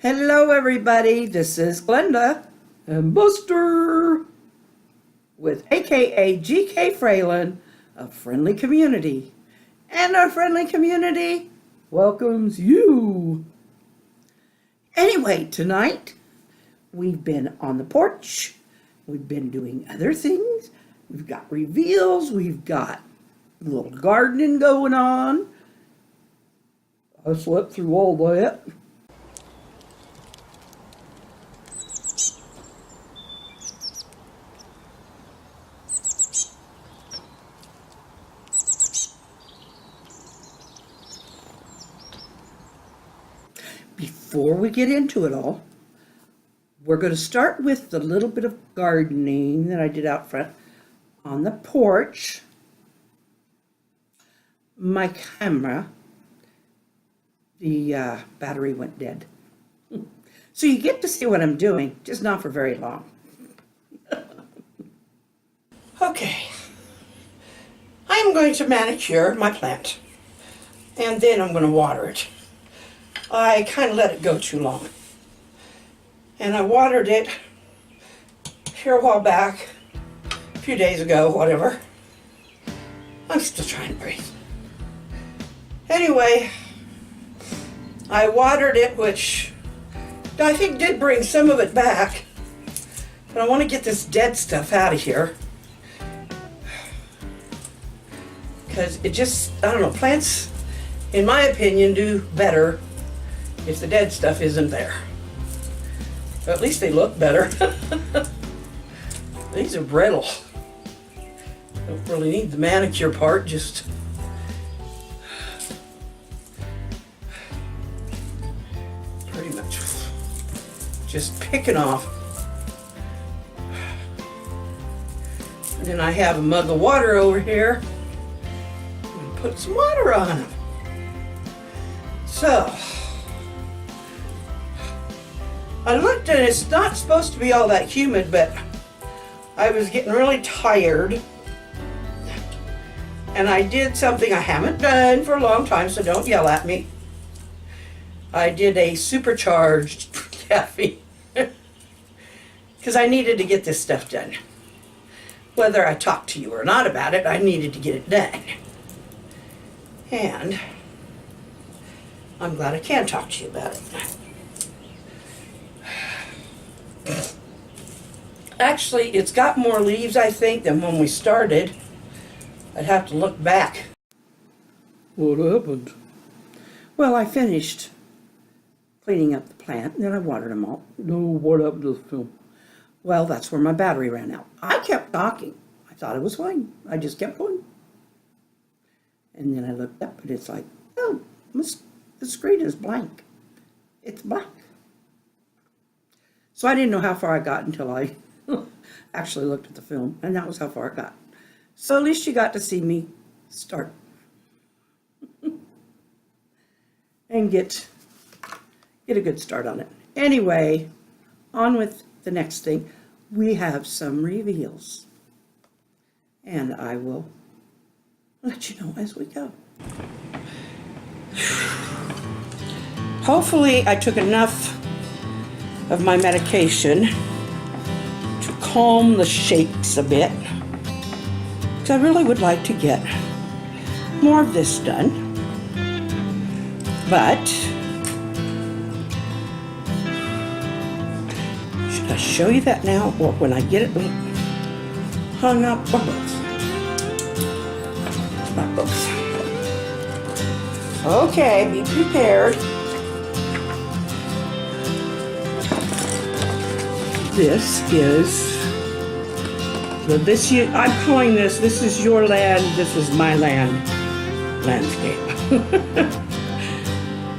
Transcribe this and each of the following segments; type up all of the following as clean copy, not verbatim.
Hello everybody, this is Glenda and Buster with aka GK Fralin of Friendly Community. And our friendly community welcomes you. Anyway, tonight we've been on the porch. We've been doing other things. We've got reveals. We've got a little gardening going on. I slept through all that. Before we get into it all, we're going to start with the little bit of gardening that I did out front on the porch. My camera, the battery went dead. So you get to see what I'm doing, just not for very long. Okay, I'm going to manicure my plant, and then I'm going to water it. I kind of let it go too long. And I watered it here a while back, a few days ago, whatever. I'm still trying to breathe. Anyway, I watered it, which I think did bring some of it back. But I want to get this dead stuff out of here. Because it just, I don't know, plants, in my opinion, do better if the dead stuff isn't there. Or at least they look better. These are brittle. Don't really need the manicure part, just pretty much just picking off. And then I have a mug of water over here. I'm gonna put some water on them. So I looked and it's not supposed to be all that humid, but I was getting really tired. And I did something I haven't done for a long time, so don't yell at me. I did a supercharged caffeine. Because I needed to get this stuff done. Whether I talked to you or not about it, I needed to get it done. And I'm glad I can talk to you about it. Actually, it's got more leaves, I think, than when we started. I'd have to look back. What happened? Well, I finished cleaning up the plant, and then I watered them all. No, what happened to the film? Well, that's where my battery ran out. I kept talking. I thought it was fine. I just kept going. And then I looked up, and it's like, oh, the screen is blank. It's blank. So I didn't know how far I got until I actually looked at the film, and that was how far I got. So at least you got to see me start and get a good start on it. Anyway, on with the next thing. We have some reveals, and I will let you know as we go. Hopefully I took enough of my medication to calm the shakes a bit, because I really would like to get more of this done. But should I show you that now, or when I get it hung up, or both? Not both. Okay, be prepared. This is I'm calling this is your land, this is my land landscape.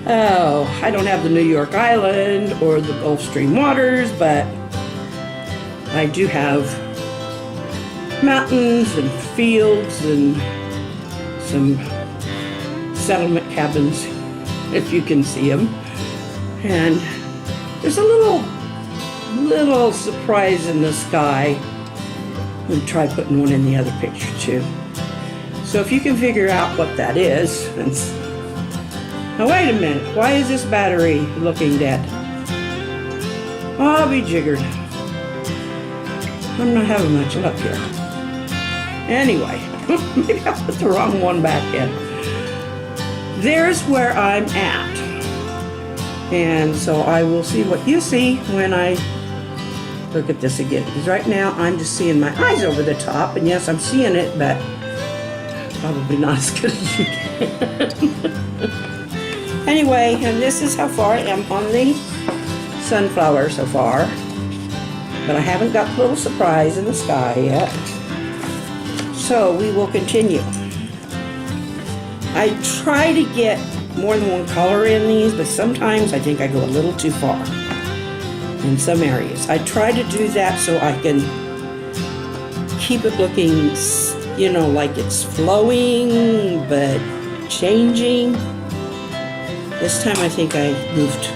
Oh, I don't have the New York Island or the Gulf Stream waters, but I do have mountains and fields and some settlement cabins, if you can see them. And there's a little surprise in the sky. I'm going to try putting one in the other picture too. So if you can figure out what that is. Now wait a minute, why is this battery looking dead? I'll be jiggered. I'm not having much luck here. Anyway, maybe I put the wrong one back in. There's where I'm at. And so I will see what you see when I look at this again. Because right now I'm just seeing my eyes over the top. And yes, I'm seeing it, but probably not as good as you can. Anyway, and this is how far I am on the sunflower so far. But I haven't got the little surprise in the sky yet. So we will continue. I try to get more than one color in these, but sometimes I think I go a little too far in some areas. I try to do that so I can keep it looking, you know, like it's flowing, but changing. This time I think I moved.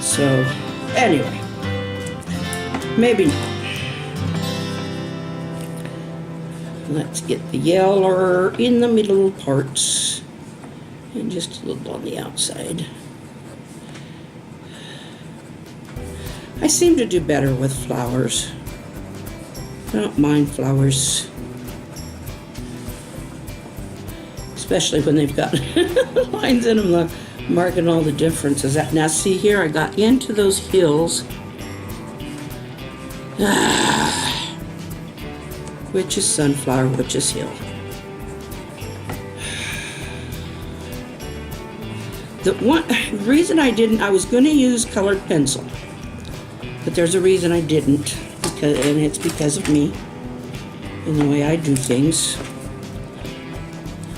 So, anyway, maybe not. Let's get the yellow in the middle parts and just a little on the outside. I seem to do better with flowers. I don't mind flowers, especially when they've got lines in them marking all the differences. Now see here, I got into those hills. Which is sunflower, which is hill. The reason I didn't, I was going to use colored pencil, but there's a reason I didn't, and it's because of me and the way I do things.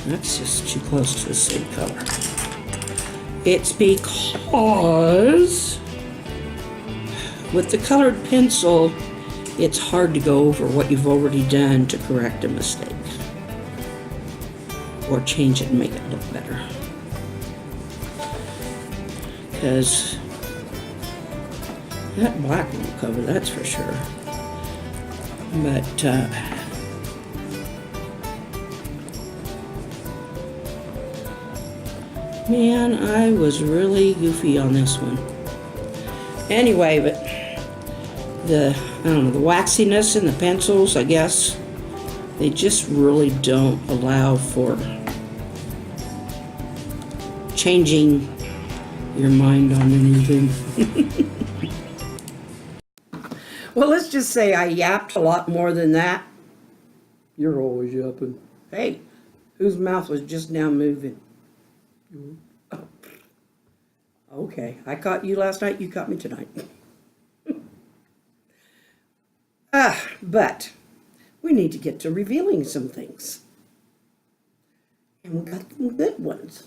That's just too close to the same color. It's because with the colored pencil, it's hard to go over what you've already done to correct a mistake or change it and make it look better. Because that black won't cover, that's for sure. But man, I was really goofy on this one. Anyway, but the waxiness in the pencils, I guess, they just really don't allow for changing your mind on anything. Well, let's just say I yapped a lot more than that. You're always yapping. Hey, whose mouth was just now moving? Oh. Okay, I caught you last night, you caught me tonight. But we need to get to revealing some things. And we got some good ones.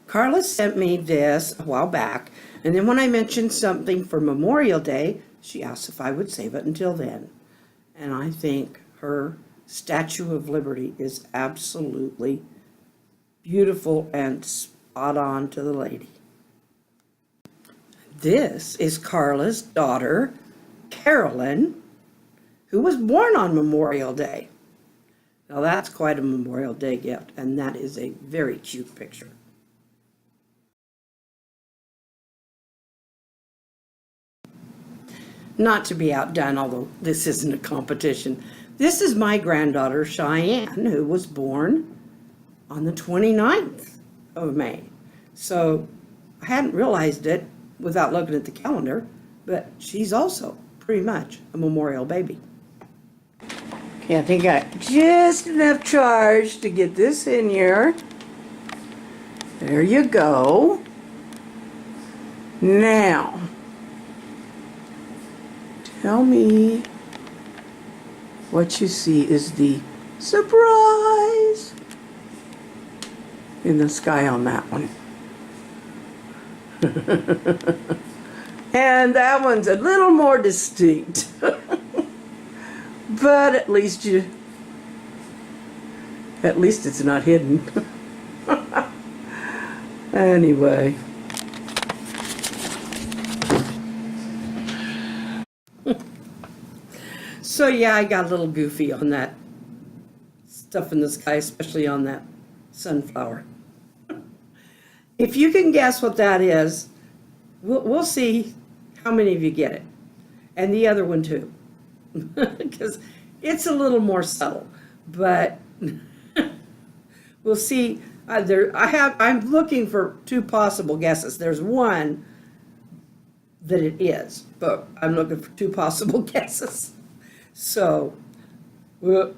Carla sent me this a while back, and then when I mentioned something for Memorial Day, she asked if I would save it until then. And I think her Statue of Liberty is absolutely beautiful and spot on to the lady. This is Carla's daughter, Carolyn, who was born on Memorial Day. Now that's quite a Memorial Day gift, and that is a very cute picture. Not to be outdone, although this isn't a competition, this is my granddaughter, Cheyenne, who was born on the 29th of May. So I hadn't realized it without looking at the calendar, but she's also pretty much a Memorial baby. Okay, I think I got just enough charge to get this in here. There you go. Now, tell me what you see is the surprise in the sky on that one. And that one's a little more distinct. But at least it's not hidden. Anyway. So yeah, I got a little goofy on that stuff in the sky, especially on that sunflower. If you can guess what that is, we'll see how many of you get it. And the other one too. Because it's a little more subtle. But we'll see. I'm looking for two possible guesses. There's one that it is, but I'm looking for two possible guesses. So, well,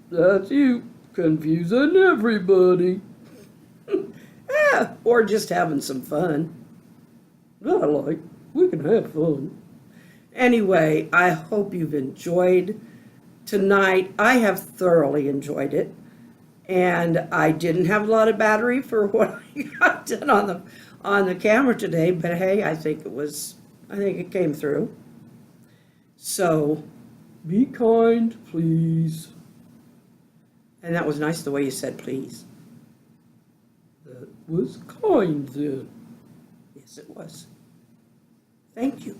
that's you confusing everybody. Yeah, or just having some fun. We can have fun. Anyway, I hope you've enjoyed tonight. I have thoroughly enjoyed it. And I didn't have a lot of battery for what I got done on the camera today, but hey, I think it came through. So, be kind, please. And that was nice the way you said please. That was kind then. Yes, it was. Thank you.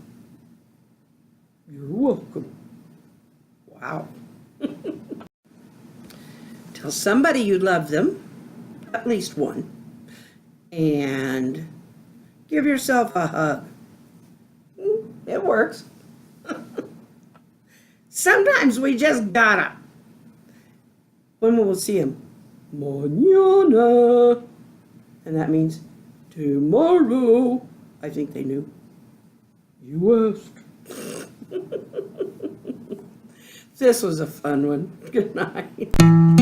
You're welcome. Wow. Tell somebody you love them, at least one, and give yourself a hug. It works. Sometimes we just gotta. When will we see him? Mañana. And that means tomorrow. I think they knew. You asked. This was a fun one. Good night.